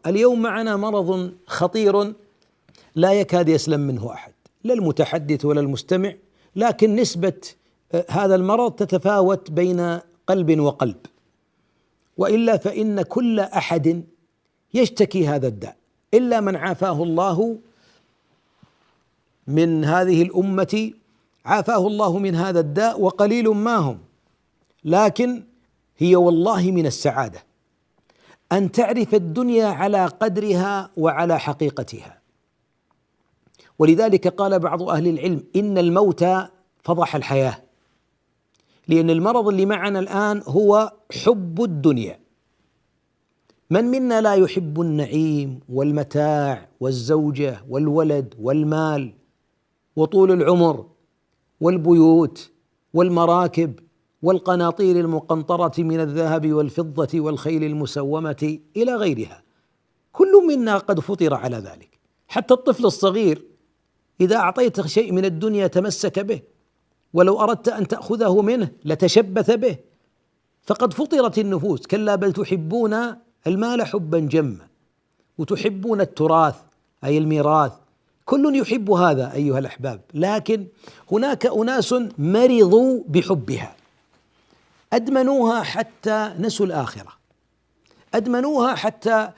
اليوم معنا مرض خطير لا يكاد يسلم منه أحد، لا المتحدث ولا المستمع، لكن نسبة هذا المرض تتفاوت بين قلب وقلب، وإلا فإن كل أحد يشتكي هذا الداء إلا من عافاه الله من هذه الأمة، عافاه الله من هذا الداء وقليل ما هم. لكن هي والله من السعادة أن تعرف الدنيا على قدرها وعلى حقيقتها. ولذلك قال بعض أهل العلم إن الموت فضح الحياة، لأن المرض اللي معنا الآن هو حب الدنيا. من منا لا يحب النعيم والمتاع والزوجة والولد والمال وطول العمر والبيوت والمراكب والقناطير المقنطرة من الذهب والفضة والخيل المسومة إلى غيرها؟ كل منا قد فطر على ذلك. حتى الطفل الصغير إذا أعطيته شيء من الدنيا تمسك به، ولو أردت أن تأخذه منه لتشبث به، فقد فطرت النفوس. كلا بل تحبون المال حبا جما وتحبون التراث أي الميراث. كل يحب هذا أيها الأحباب، لكن هناك أناس مرضوا بحبها، أدمنوها حتى نسوا الآخرة، أدمنوها حتى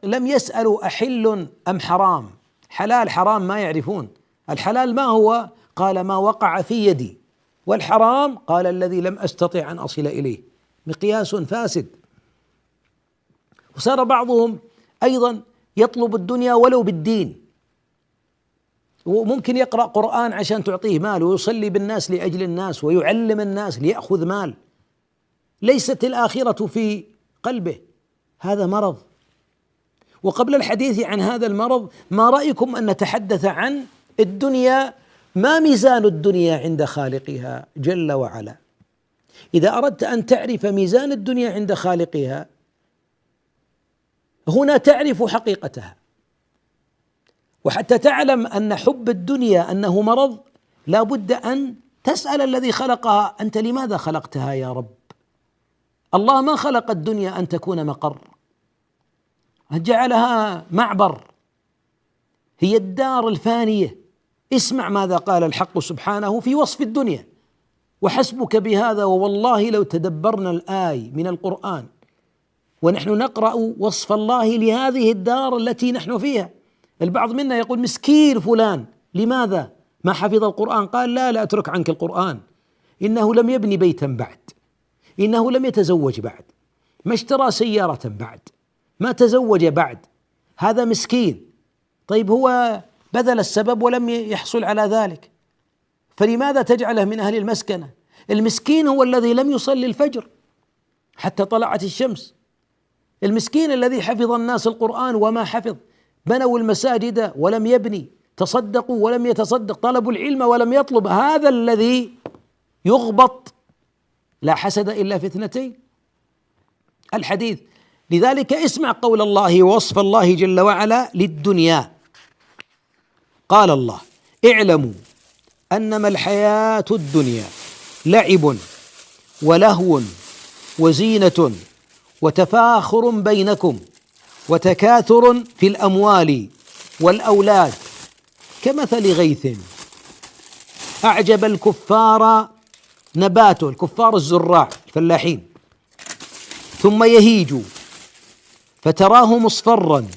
لم يسألوا أحل أم حرام، حلال حرام ما يعرفون. الحلال ما هو؟ قال ما وقع في يدي، والحرام قال الذي لم أستطع أن أصل إليه. مقياس فاسد. وصار بعضهم أيضا يطلب الدنيا ولو بالدين، وممكن يقرأ قرآن عشان تعطيه مال، ويصلي بالناس لأجل الناس، ويعلم الناس ليأخذ مال، ليست الآخرة في قلبه. هذا مرض. وقبل الحديث عن هذا المرض، ما رأيكم أن نتحدث عن الدنيا؟ ما ميزان الدنيا عند خالقها جل وعلا؟ إذا أردت أن تعرف ميزان الدنيا عند خالقها، هنا تعرف حقيقتها. وحتى تعلم أن حب الدنيا أنه مرض، لا بد أن تسأل الذي خلقها: أنت لماذا خلقتها يا رب؟ الله ما خلق الدنيا أن تكون مقر، جعلها معبر، هي الدار الفانية. اسمع ماذا قال الحق سبحانه في وصف الدنيا، وحسبك بهذا. ووالله لو تدبرنا الآية من القرآن ونحن نقرأ وصف الله لهذه الدار التي نحن فيها، البعض منا يقول مسكين فلان، لماذا؟ ما حفظ القرآن. قال لا أترك عنك القرآن، إنه لم يبني بيتا بعد، إنه لم يتزوج بعد، ما اشترى سيارة بعد، ما تزوج بعد، هذا مسكين. طيب هو بذل السبب ولم يحصل على ذلك، فلماذا تجعله من أهل المسكنة؟ المسكين هو الذي لم يصلي الفجر حتى طلعت الشمس، المسكين الذي حفظ الناس القرآن وما حفظ، بنوا المساجد ولم يبني، تصدقوا ولم يتصدق، طلبوا العلم ولم يطلب، هذا الذي يغبط. لا حسد إلا في اثنتين، الحديث. لذلك اسمع قول الله ووصف الله جل وعلا للدنيا. قال الله: اعلموا أنما الحياة الدنيا لعب ولهو وزينة وتفاخر بينكم وتكاثر في الأموال والأولاد كمثل غيث أعجب الكفار نباته، الكفار الزراع الفلاحين، ثم يهيج فتراه مصفرا،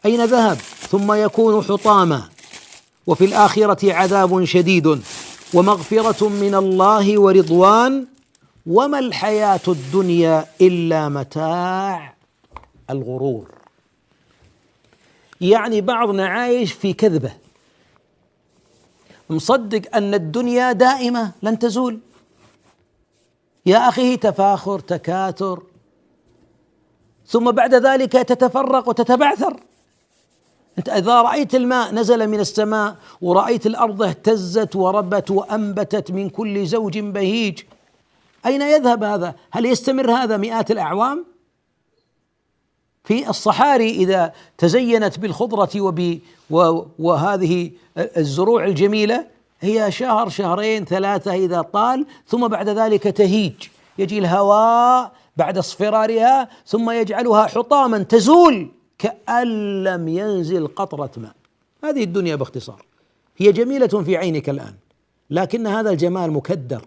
أين ذهب؟ ثم يكون حطاما، وفي الآخرة عذاب شديد ومغفرة من الله ورضوان وما الحياة الدنيا إلا متاع الغرور. يعني بعضنا عايش في كذبة، مصدق أن الدنيا دائمة لن تزول. يا أخي تفاخر تكاثر، ثم بعد ذلك تتفرق وتتبعثر. أنت إذا رأيت الماء نزل من السماء ورأيت الأرض اهتزت وربت وأنبتت من كل زوج بهيج، أين يذهب هذا؟ هل يستمر هذا مئات الأعوام؟ في الصحاري إذا تزينت بالخضرة وهذه الزروع الجميلة، هي شهر شهرين ثلاثة إذا طال، ثم بعد ذلك تهيج، يجي الهواء بعد اصفرارها ثم يجعلها حطاما تزول كأن لم ينزل قطرة ماء. هذه الدنيا باختصار، هي جميلة في عينك الآن، لكن هذا الجمال مكدر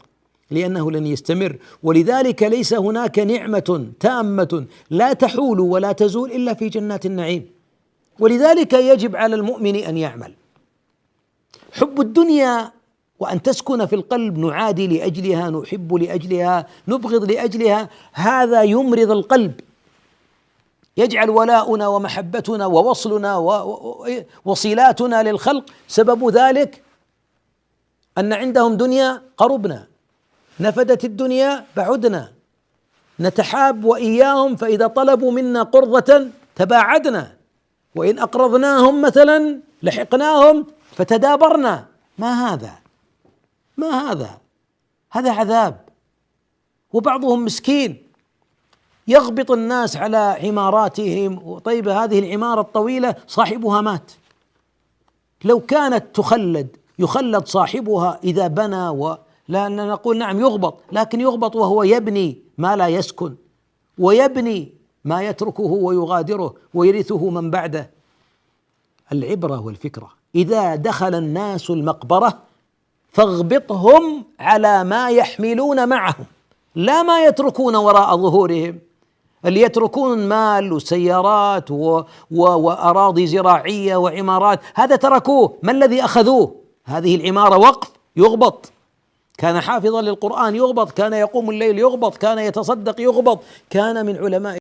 لأنه لن يستمر، ولذلك ليس هناك نعمة تامة لا تحول ولا تزول إلا في جنات النعيم. ولذلك يجب على المؤمن أن يعمل. حب الدنيا وأن تسكن في القلب، نعادي لأجلها، نحب لأجلها، نبغض لأجلها، هذا يمرض القلب، يجعل ولاؤنا ومحبتنا ووصلنا وصلاتنا للخلق سبب ذلك أن عندهم دنيا قربنا، نفدت الدنيا بعدنا، نتحاب وإياهم فإذا طلبوا منا قرضة تباعدنا، وإن أقرضناهم مثلا لحقناهم فتدابرنا. ما هذا؟ ما هذا؟ هذا عذاب. وبعضهم مسكين يغبط الناس على عماراتهم، طيب هذه العمارة الطويلة صاحبها مات، لو كانت يخلد صاحبها إذا بنى لأننا نقول نعم يغبط، لكن يغبط وهو يبني ما لا يسكن، ويبني ما يتركه ويغادره ويرثه من بعده. العبرة والفكرة إذا دخل الناس المقبرة فاغبطهم على ما يحملون معهم، لا ما يتركون وراء ظهورهم. اللي يتركون مال وسيارات وأراضي زراعية وعمارات، هذا تركوه. ما الذي أخذوه؟ هذه العمارة وقف، يغبط. كان حافظا للقرآن يغبط، كان يقوم الليل يغبط، كان يتصدق يغبط، كان من علماء